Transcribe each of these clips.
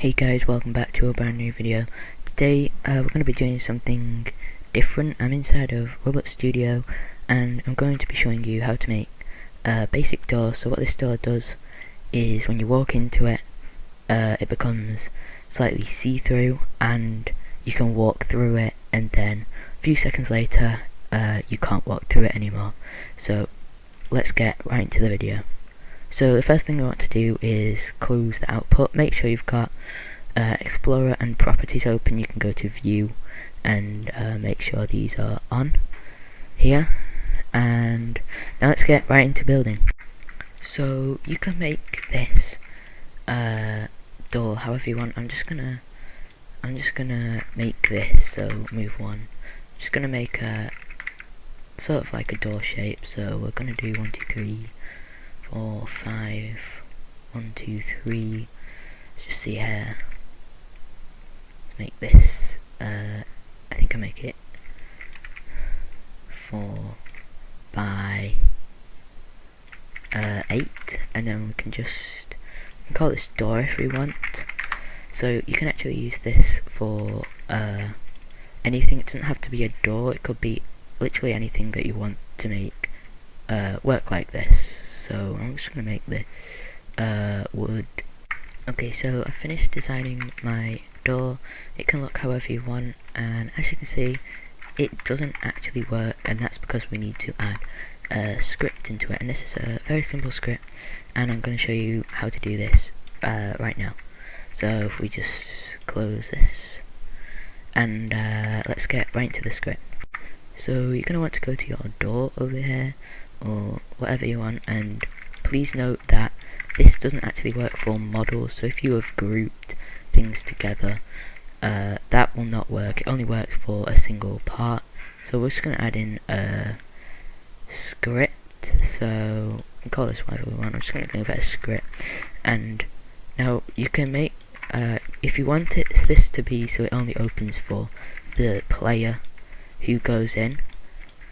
Hey guys, welcome back to a brand new video. Today we're going to be doing something different. I'm inside of Roblox Studio and I'm going to be showing you how to make a basic door. So what this door does is when you walk into it, it becomes slightly see-through and you can walk through it, and then a few seconds later you can't walk through it anymore. So let's get right into the video. So the first thing we want to do is close the output. Make sure you've got Explorer and Properties open. You can go to View and make sure these are on here. And now let's get right into building. So you can make this door however you want. I'm just gonna make this. So move one. I'm just gonna make a sort of like a door shape. So we're gonna do 1, 2, 3. 4, 5, 1, 2, 3. Let's just see here. Let's make this. I think I'll make it 4 by 8, and then we can call this door if we want. So you can actually use this for anything. It doesn't have to be a door. It could be literally anything that you want to make work like this. So I'm just going to make the wood. Okay, so I finished designing my door. It can look however you want, and as you can see it doesn't actually work, and that's because we need to add a script into it, and this is a very simple script and I'm going to show you how to do this right now. So if we just close this and let's get right into the script. So you're going to want to go to your door over here or whatever you want, and please note that this doesn't actually work for models. So if you have grouped things together, that will not work. It only works for a single part. So we're just going to add in a script. So we can call this whatever we want. I'm just going to leave it as script. And now you can make if you want this to be so it only opens for the player who goes in,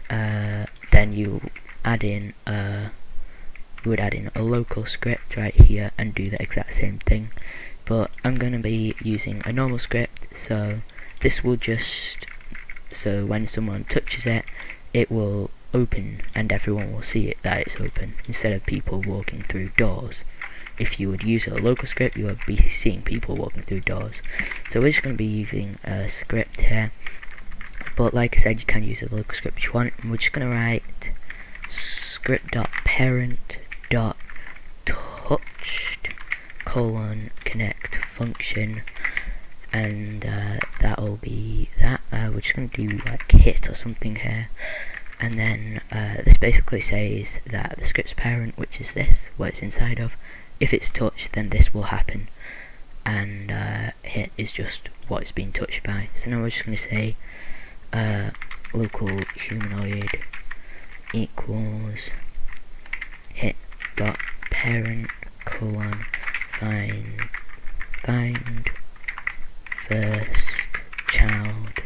then you would add in a local script right here and do the exact same thing. But I'm going to be using a normal script, so this will so when someone touches it, it will open and everyone will see it that it's open, instead of people walking through doors. If you would use a local script, you would be seeing people walking through doors. So we're just going to be using a script here, but like I said, you can use a local script if you want. And we're just going to write script.parent.touched connect function, and that'll be that. We're just going to do like hit or something here, and then this basically says that the script's parent, which is this, what it's inside of, if it's touched then this will happen, and hit is just what it's being touched by. So now we're just going to say local humanoid equals hit dot parent find first child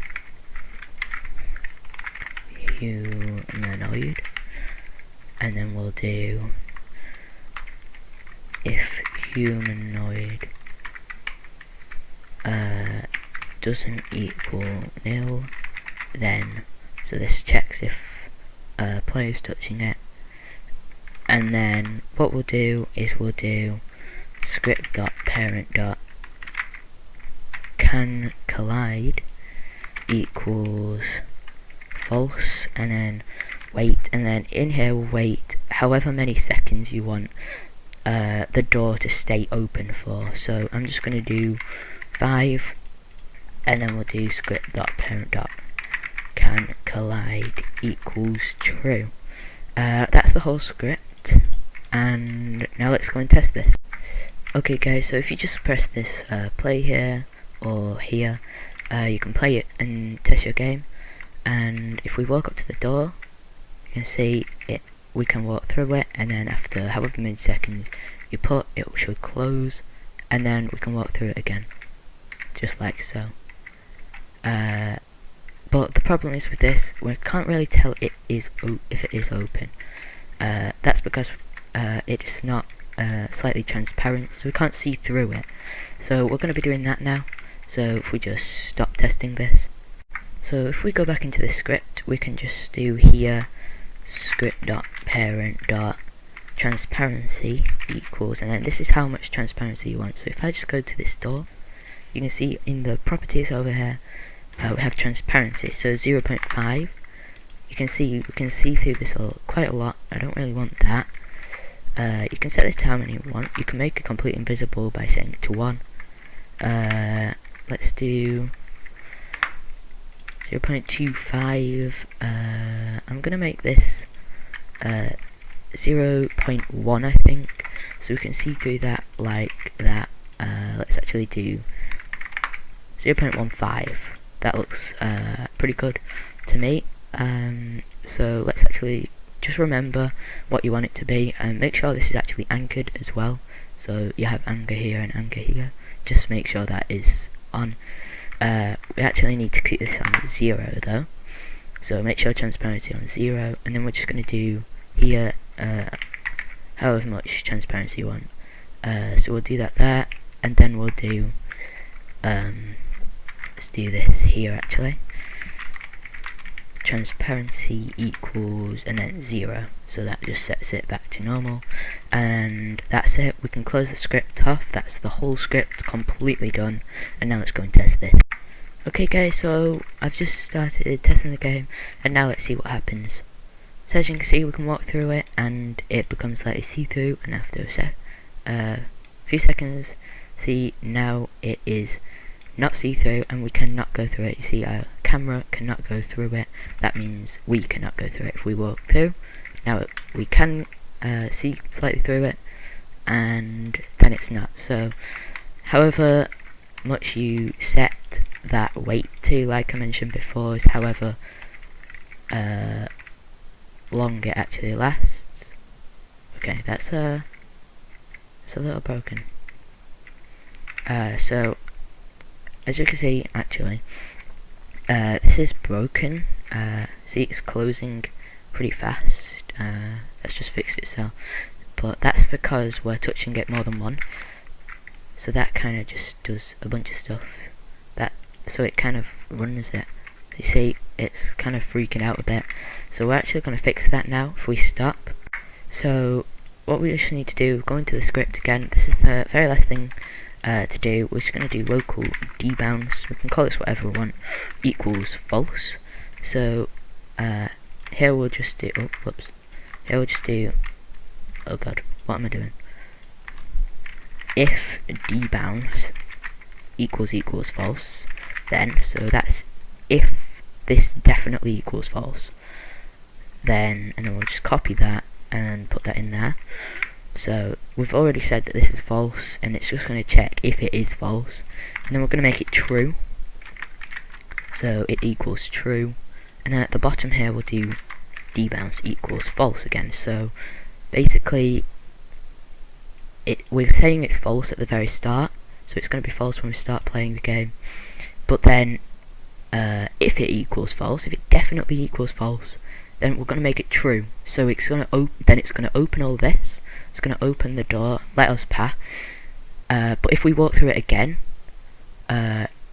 humanoid, and then we'll do if humanoid doesn't equal nil, then so this checks if player's touching it. And then what we'll do is we'll do script.parent.can collide equals false, and then wait, and then in here we'll wait however many seconds you want the door to stay open for. So I'm just going to do 5, and then we'll do script.parent.can collide equals true. That's the whole script, and now let's go and test this. Okay guys, so if you just press this play here or here, you can play it and test your game. And if we walk up to the door, you can see it. We can walk through it, and then after however many seconds you put, it should close, and then we can walk through it again, just like so. But the problem is with this, we can't really tell if it is open. That's because it's not slightly transparent, so we can't see through it. So we're going to be doing that now. So if we just stop testing this, so if we go back into the script, we can just do here script.parent.transparency equals, and then this is how much transparency you want. So if I just go to this door, you can see in the properties over here, we have transparency, so 0.5. You can see through this quite a lot. I don't really want that. You can set this to how many you want. You can make it completely invisible by setting it to 1. Let's do 0.25. I'm gonna make this 0.1, I think, so we can see through that like that. Let's actually do 0.15. That looks pretty good to me. So let's actually just remember what you want it to be, and make sure this is actually anchored as well. So you have anchor here and anchor here. Just make sure that is on. We actually need to keep this on 0 though. So make sure transparency on 0, and then we're just going to do here however much transparency you want. So we'll do that there, and then we'll do let's do this here actually. Transparency equals, and then 0, so that just sets it back to normal, and that's it. We can close the script off. That's the whole script completely done, and now let's go and test this. Okay guys, so I've just started testing the game, and now let's see what happens. So as you can see, we can walk through it and it becomes slightly see-through, and after a few seconds, see, now it is not see-through and we cannot go through it. You see our camera cannot go through it. That means we cannot go through it if we walk through. Now we can see slightly through it, and then it's not. So however much you set that weight to, like I mentioned before, is however long it actually lasts. Okay, that's a little broken. So as you can see, actually, this is broken. See, it's closing pretty fast. Let's just fix itself. But that's because we're touching it more than once. So that kind of just does a bunch of stuff. So it kind of runs it. So you see, it's kind of freaking out a bit. So we're actually going to fix that now if we stop. So what we just need to do, go into the script again. This is the very last thing to do. We're just going to do local debounce. We can call this whatever we want. Equals false. So here we'll just do. Oh, whoops. Here we'll just do. Oh god, what am I doing? If debounce equals false, then so that's if this definitely equals false. And then we'll just copy that and put that in there. So we've already said that this is false, and it's just going to check if it is false, and then we're going to make it true. So it equals true, and then at the bottom here we'll do debounce equals false again. So basically we're saying it's false at the very start, so it's going to be false when we start playing the game. But then if it equals false, if it definitely equals false, then we're going to make it true. So it's going to then it's going to open all this. It's going to open the door, let us pass. But if we walk through it again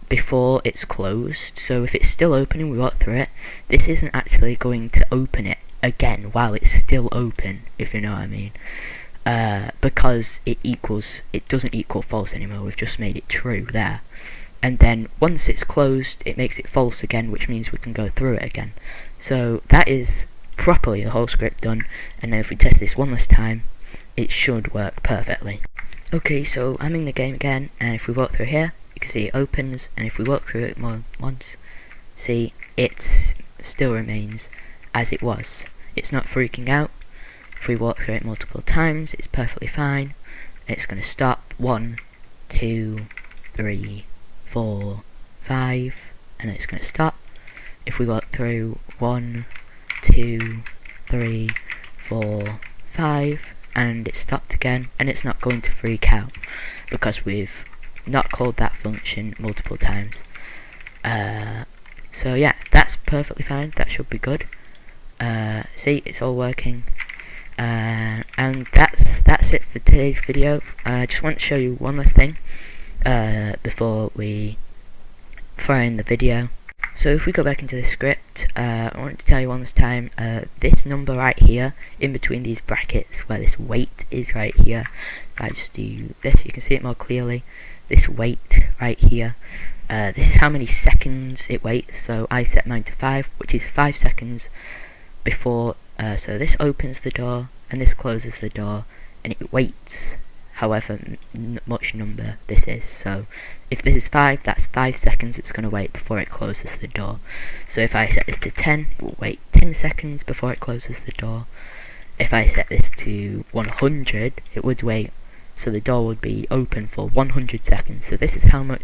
before it's closed, so if it's still open and we walk through it, this isn't actually going to open it again while it's still open, if you know what I mean. Because it doesn't equal false anymore. We've just made it true there. And then once it's closed, it makes it false again, which means we can go through it again. So that is properly the whole script done. And now if we test this one last time, it should work perfectly. Okay, so I'm in the game again, and if we walk through here, you can see it opens, and if we walk through it more once, see, it still remains as it was. It's not freaking out. If we walk through it multiple times, it's perfectly fine. It's going to stop 1, 2, 3, 4, 5, and then it's going to stop. If we walk through 1, 2, 3, 4, 5, and it stopped again, and it's not going to freak out because we've not called that function multiple times. So yeah, that's perfectly fine. That should be good. See, it's all working. And that's that's it for today's video. I just want to show you one last thing before we end the video. So if we go back into the script, I want to tell you one last time, this number right here, in between these brackets where this weight is right here, if I just do this, you can see it more clearly, this weight right here, this is how many seconds it waits. So I set mine to 5, which is 5 seconds before, so this opens the door, and this closes the door, and it waits however much number this is. So if this is 5, that's 5 seconds it's going to wait before it closes the door. So if I set this to 10, it will wait 10 seconds before it closes the door. If I set this to 100, it would wait, so the door would be open for 100 seconds. So this is how much,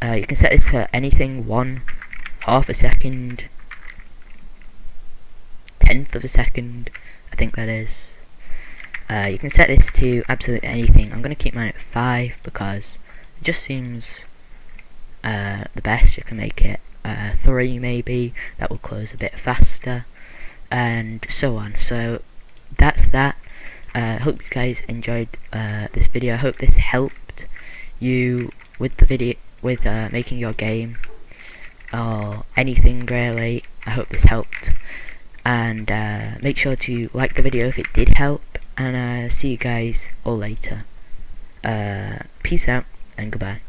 you can set this to anything, 1, half a second, 1/10 of a second, I think that is. You can set this to absolutely anything. I'm going to keep mine at 5 because it just seems the best. You can make it 3 maybe, that will close a bit faster, and so on. So that's that. Hope you guys enjoyed this video. I hope this helped you with the video, with making your game or anything really. I hope this helped, and make sure to like the video if it did help, and see you guys all later. Peace out and goodbye.